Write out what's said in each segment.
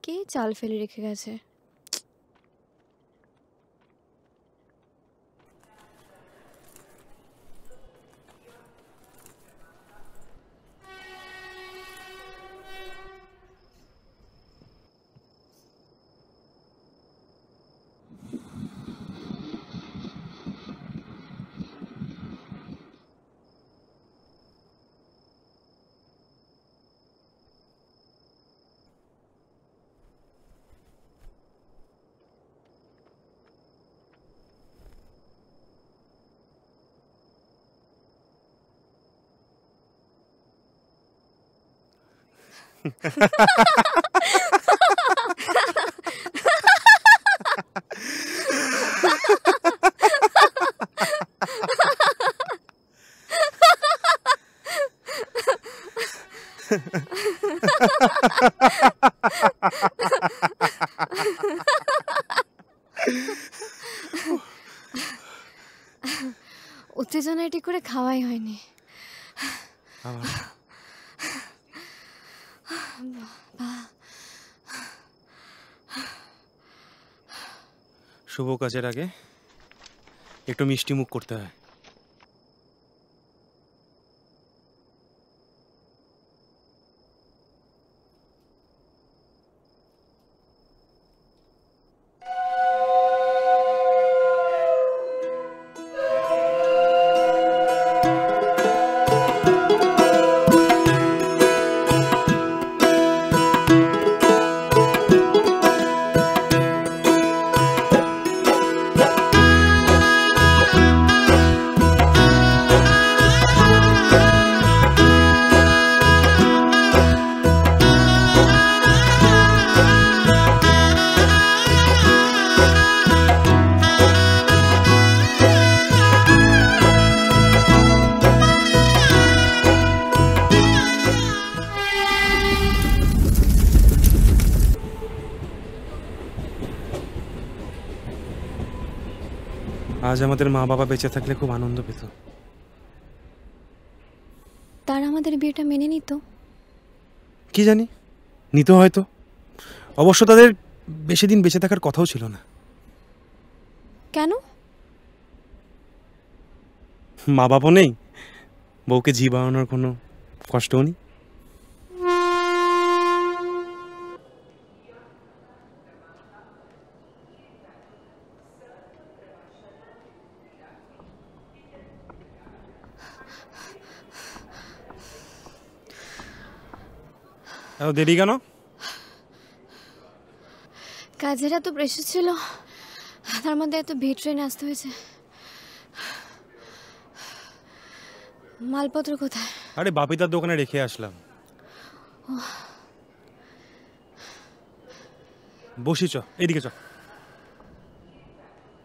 কে চাল ফেলে রেখে গেছে। উত্তেজনা এটি করে খাওয়াই হয়নি। শুভ কাজের আগে একটু মিষ্টি মুখ করতে হয়। আজ আমাদের মা বাবা বেঁচে থাকলে খুব আনন্দ পেত। তারা আমাদের বিয়েটা মেনে নিত কি জানি, নিত হয়তো। অবশ্য তাদের বেশি দিন বেঁচে থাকার কথাও ছিল না। কেন? মা বাবা নেই, বউকে জি বানানোর কোনো কষ্টও নেই। এত দেরি কেন? কাজের এত প্রেশার ছিল, তার মধ্যে এত ভিড়, ট্রেনে আসতে হয়েছে। মালপত্র কোথায়? আরে বাপিদার দোকানে রেখে আসলাম। বসি, চ এদিকে চ।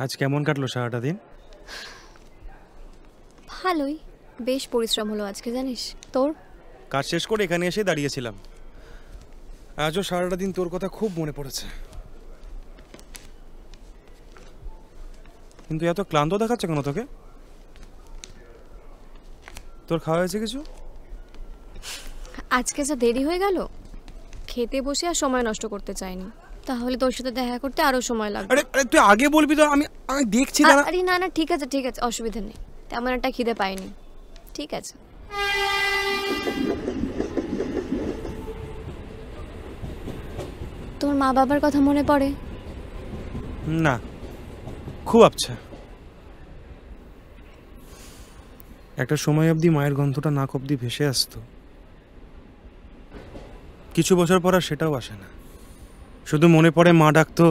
আজ কেমন কাটলো সারাটা দিন? ভালোই, বেশ পরিশ্রম হলো আজকে, জানিস। তোর? কাজ শেষ করে এখানে এসে দাঁড়িয়েছিলাম। আজও সারাটা দিন তোর কথা খুব মনে পড়েছে। কিন্তু এত ক্লান্ত দেখাচ্ছে কেন তোকে? তোর খাওয়া হয়েছে কিছু? আজকে যা দেরি হয়ে গেল, খেতে বসে আর সময় নষ্ট করতে চাইনি। তাহলে তোর সাথে দেখা করতে আরো সময় লাগবে। আরে আরে তুই আগে বলবি তো, আমি দেখছি না। আরে না না, ঠিক আছে ঠিক আছে, অসুবিধা নেই। তেমন একটা খিদে পাইনি, ঠিক আছে। তোর মা বাবার কথা মনে পড়ে? না, খুব আচ্ছা। একটা সময় অবধি মায়ের গন্ধটা নাক অবধি ভেসে আসতো। কিছু বছর পর আর সেটাও আসে না। শুধু মনে পড়ে মা ডাকতো,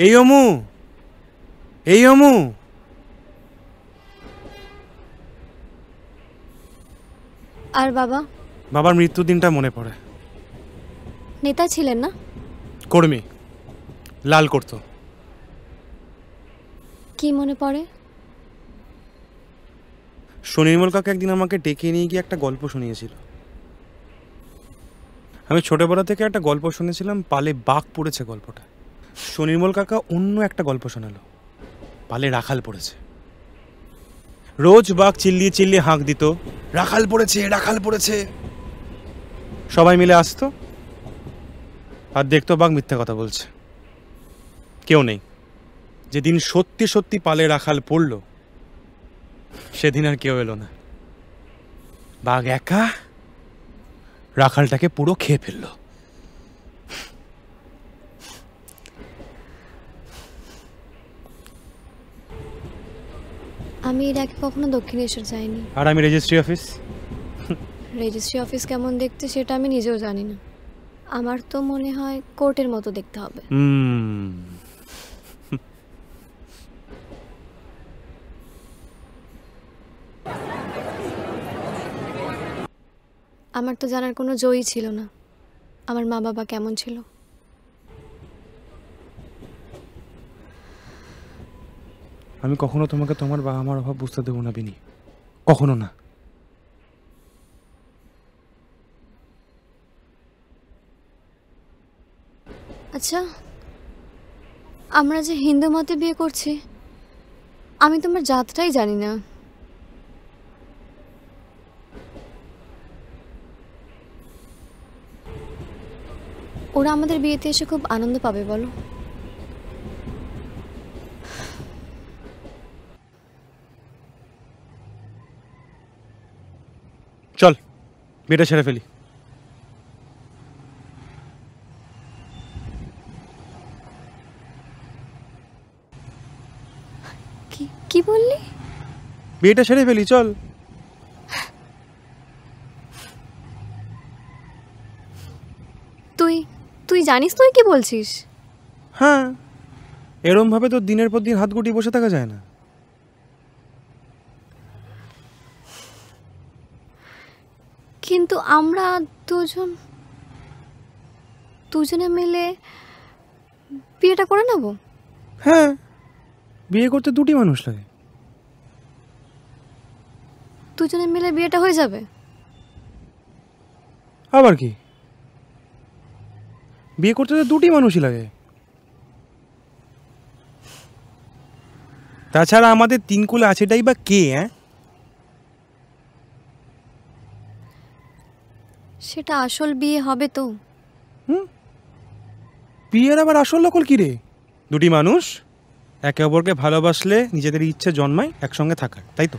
এই অমু, এই অমু। আর বাবা? বাবার মৃত্যুর দিনটা মনে পড়ে। নেতা ছিলেন না? কর্মী, লাল করতো। কি মনে পড়ে? সুনির্মল কাকা একদিন আমাকে ডেকে নিয়ে গিয়ে একটা গল্প শুনিয়েছিল। আমি ছোটবেলা থেকে একটা গল্প শুনেছিলাম, পালে বাঘ পড়েছে গল্পটা। সুনির্মল কাকা অন্য একটা গল্প শোনালো, পালে রাখাল পড়েছে। রোজ বাঘ চিল্লিয়ে চিল্লিয়ে হাঁক দিত, রাখাল পড়েছে, রাখাল পড়েছে। সবাই মিলে আসতো, আর দেখতো বাঘ মিথ্যা কথা বলছে, কেউ নেই। যেদিন সত্যি সত্যি পালে রাখাল পড়লো সেদিন আর কেউ এলো না। বাঘ একা রাখালটাকে পুরো খেয়ে ফেললো। আমি এর আগে কখনো দক্ষিণেশ্বর যাইনি। আর আমি রেজিস্ট্রি অফিস। রেজিস্ট্রি অফিস কেমন দেখতে সেটা আমি নিজেও জানি না। আমার তো মনে হয় কোর্টের মতো দেখতে হবে। আমার তো জানার কোনো জয়ই ছিল না আমার মা বাবা কেমন ছিল। আমি কখনো তোমাকে তোমার বাবা মার অভাব বুঝতে দেবো না বিনি, কখনো না। আচ্ছা, আমরা যে হিন্দু মতে বিয়ে করছি, আমি তোমার জাতটাই জানি না। ওরা আমাদের বিয়েতে এসে খুব আনন্দ পাবে বলো? চল বিয়েটা সেরে ফেলি। কি বললি? বিয়েটা সেরে ফেলি, চল। তুই তুই জানিস তুই কি বলছিস? হ্যাঁ, এরম ভাবে তো দিনের পর দিন হাত গুটিয়ে বসে থাকা যায় না। কিন্তু আমরা দুজনে মিলে বিয়েটা করে নেব। হ্যাঁ, বিয়ে করতে দুটি মানুষ লাগে। দুজনে মিলে বিয়েটা হয়ে যাবে। আবার কি, বিয়ে করতে তো দুটি মানুষই লাগে। তাছাড়া আমাদের তিন কুলে আছেটাই বা কে? সেটা আসল বিয়ে হবে তো। বিয়ের আবার আসল নকল কি রে? দুটি মানুষ একে অপরকে ভালোবাসলে নিজেদের ইচ্ছে জন্মায় একসঙ্গে থাকার, তাই তো?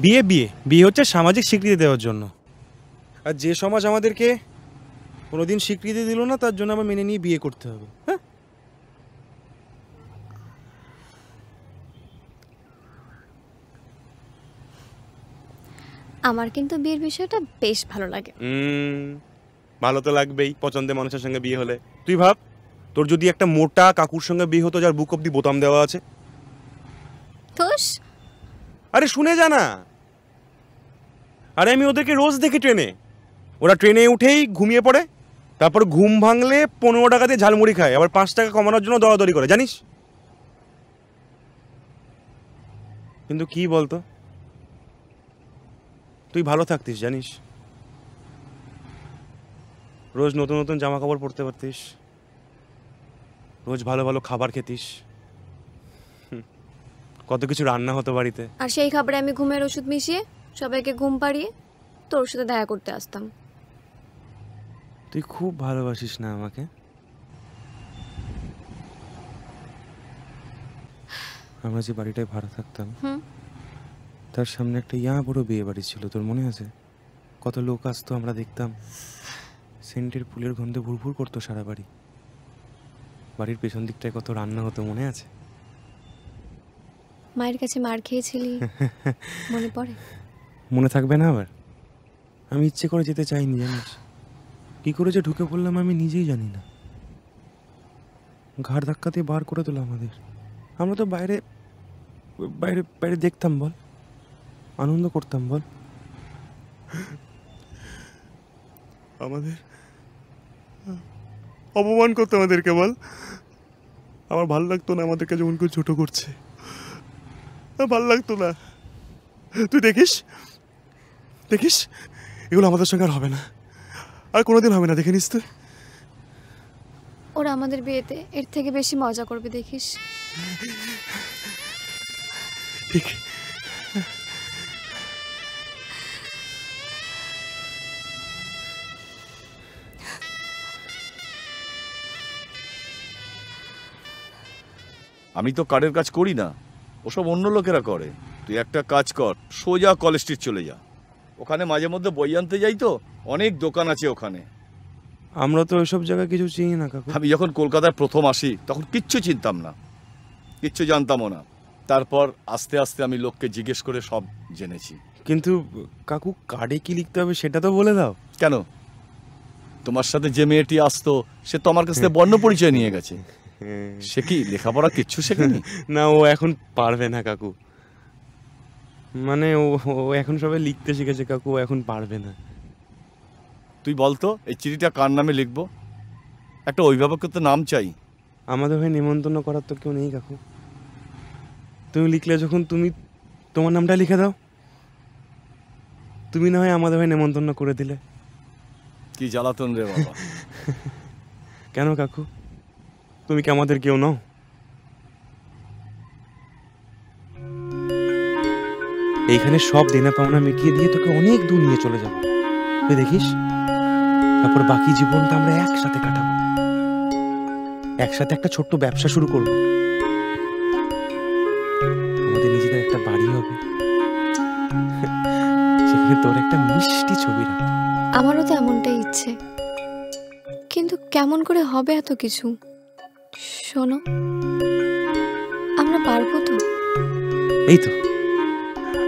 বিয়ে বিয়ে বিয়ে হচ্ছে সামাজিক স্বীকৃতি দেওয়ার জন্য। আর যে সমাজ আমাদেরকে কোনোদিন স্বীকৃতি দিল না, তার জন্য আমরা মেনে নিয়ে বিয়ে করতে হবে। হ্যাঁ, আমার কিন্তু বিয়ের বিষয়টা বেশ ভালো লাগে। ভালো তো লাগবেই পছন্দের মানুষের সঙ্গে বিয়ে হলে। তুই ভাব, তোর যদি একটা মোটা কাকুর সঙ্গে বিয়ে হতো যার বুক অব্দি বোতাম দেওয়া আছে। তোস আরে শুনে যা না। আরে আমি ওদেরকে রোজ দেখি ট্রেনে। ওরা ট্রেনে উঠেই ঘুমিয়ে পড়ে, তারপর ঘুম ভাঙলে 15 টাকাতে ঝালমুড়ি খায়, আবার 5 টাকা কমানোর জন্য দরাদরি করে, জানিস? কিন্তু কি বলতো, তুই ভালো থাকতিস জানিস, রোজ নতুন নতুন জামা কাপড় পরতে পারতিস, রোজ ভালো ভালো খাবার খেতিস, কত কিছু রান্না হতো বাড়িতে। আর সেই খাবারে আমি ঘুমের ওষুধ মিশিয়ে সবাইকে ঘুম পাড়িয়ে তোর সাথে দেখা করতে আসতাম। তুই খুব ভালোবাসিস না আমাকে? আমরা যে বাড়িটায় ভাড়া থাকতাম তার সামনে একটা বড় বিয়ে বাড়ি ছিল, তোর মনে আছে? কত লোক আসতো, আমরা দেখতাম। সেন্টের ফুলের গন্ধে ভুরভুর করতো সারা বাড়ি। বাড়ির পেছন দিকটায় কত রান্না হতো, মনে আছে? মায়ের কাছে মার খেয়েছিলি, মনে পড়ে? মনে থাকবে না আবার? আমি ইচ্ছে করে যেতে চাইনি, জানিস? কি করে যে ঢুকে পড়লাম আমি নিজেই জানি না। ঘাড় ধাক্কা দিয়ে বার করে দিল আমাদের। আমরা তো বাইরে বাইরে বাইরে দেখতাম, বল, আনন্দ করতাম, বল। আমাদের অপমান করতো আমাদেরকে, বল। আমার ভালো লাগতো না আমাদেরকে যখন কেউ ছোট করছে, ভালো লাগতো না। তুই দেখিস দেখিস এগুলো আমাদের সঙ্গে আর হবে না, আর কোনোদিন হবে না, দেখে নিস তুই। ওরা আমাদের বিয়েতে এর থেকে বেশি মজা করবে, দেখিস। ঠিক। আমি তো কার্ডের কাজ করি না, ওসব অন্য লোকেরা করে। তুই একটা কাজ কর, সোজা কলেজ স্ট্রিট চলে যা। ওখানে মাঝে মধ্যে বই আনতে যাই তো, অনেক দোকান আছে ওখানে। আমরা তো ওইসব জায়গায় কিছু চিনি না কাকু। আমি যখন কলকাতায় প্রথম আসি তখন কিচ্ছু চিনতাম না, কিচ্ছু জানতামও না। তারপর আস্তে আস্তে আমি লোককে জিজ্ঞেস করে সব জেনেছি। কিন্তু কাকু কার্ডে কি লিখতে হবে সেটা তো বলে দাও। কেন, তোমার সাথে যে মেয়েটি আসতো সে তো আমার কাছ থেকে বর্ণ পরিচয় নিয়ে গেছে। সে কি লেখাপড়া কিচ্ছু শেখেনি? না, ও এখন পারবে না কাকু। মানে ও এখন সবাই লিখতে শিখেছে কাকু, ও এখন পারবে না। তুই বলতো এই চিঠিটা কার নামে লিখবো? একটা অভিভাবকের তো নাম চাই। আমাদের হয়ে নিমন্ত্রণ করার তো কেউ নেই কাকু। তুমি লিখলে যখন তুমি তোমার নামটা লিখে দাও। তুমি না হয় আমাদের হয়ে নিমন্ত্রণ করে দিলে। কি জ্বালাতন রে বাবা। কেন কাকু, তুমি কি আমাদের কেউ নও? এইখানে সব দেনা পাওনা মিটিয়ে দিয়ে তোকে অনেক দূর নিয়ে চলে যাবো, তুই দেখিস। তারপর বাকি জীবনটা আমরা একসাথে কাটাবো, একসাথে একটা ছোট্ট ব্যবসা শুরু করব, আমাদের নিজেদের একটা বাড়ি হবে, সেখানে তোর একটা মিষ্টি ছবি রাখবো। আমারও তো এমনটাই ইচ্ছে, কিন্তু কেমন করে হবে এত কিছু? শোনো, আমরা পারবো তো? এই তো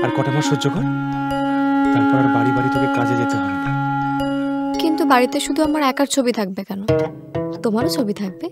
আর কটা মাস সহ্য কর, তারপর আর বাড়ি বাড়ি তোকে কাজে যেতে হবে না। কিন্তু বাড়িতে শুধু আমার একার ছবি থাকবে কেন? তোমারও ছবি থাকবে।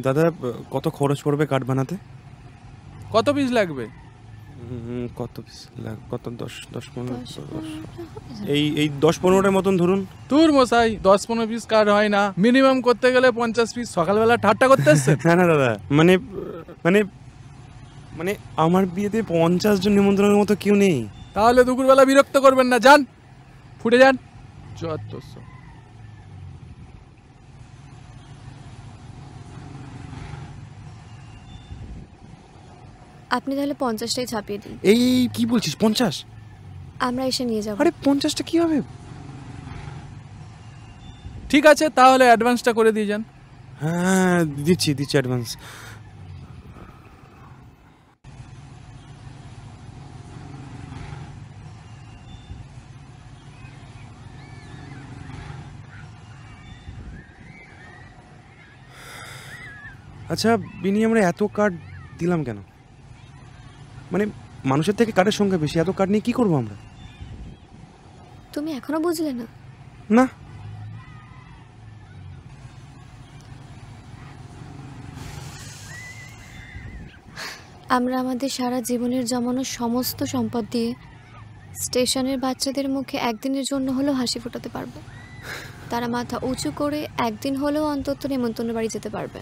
দাদা, কত খরচ পড়বে কার্ড বানাতে? কত পিস লাগবে? কত পিস লাগবে? কত 10-15? এই 10-15টার মতন ধরুন। তোর মশাই 10-15 পিস কার্ড হয় না, মিনিমাম করতে গেলে 50 পিস। সকালবেলা ঠাট্টা করতে এসছেন? না না দাদা, মানে মানে মানে আমার বিয়েতে 50 জন নিমন্ত্রণের মতো কেউ নেই। তাহলে দুপুরবেলা বিরক্ত করবেন না, যান ফুটে যান। যত সব। আপনি তাহলে 50টাই ছাপিয়ে দিন। এই কি বলছিস 50? আমরা এসে নিয়ে যাব। আরে 50টা কি হবে? ঠিক আছে, তাহলে অ্যাডভান্সটা করে দিয়ে যান। হ্যাঁ, দিচ্ছি অ্যাডভান্স। আচ্ছা বিনি, আমরা এত কার্ড দিলাম কেন? মানে মানুষের থেকে কার্ডের সংখ্যা বেশি, এত কার্ড নিয়ে কি করবো আমরা? তুমি এখনো বুঝলে না? না, আমরা আমাদের সারা জীবনের জমানো সমস্ত সম্পদ দিয়ে স্টেশনের বাচ্চাদের মুখে একদিনের জন্য হলেও হাসি ফোটাতে পারবো। তারা মাথা উঁচু করে একদিন হলেও অন্তত নিমন্ত্রণ বাড়ি যেতে পারবে।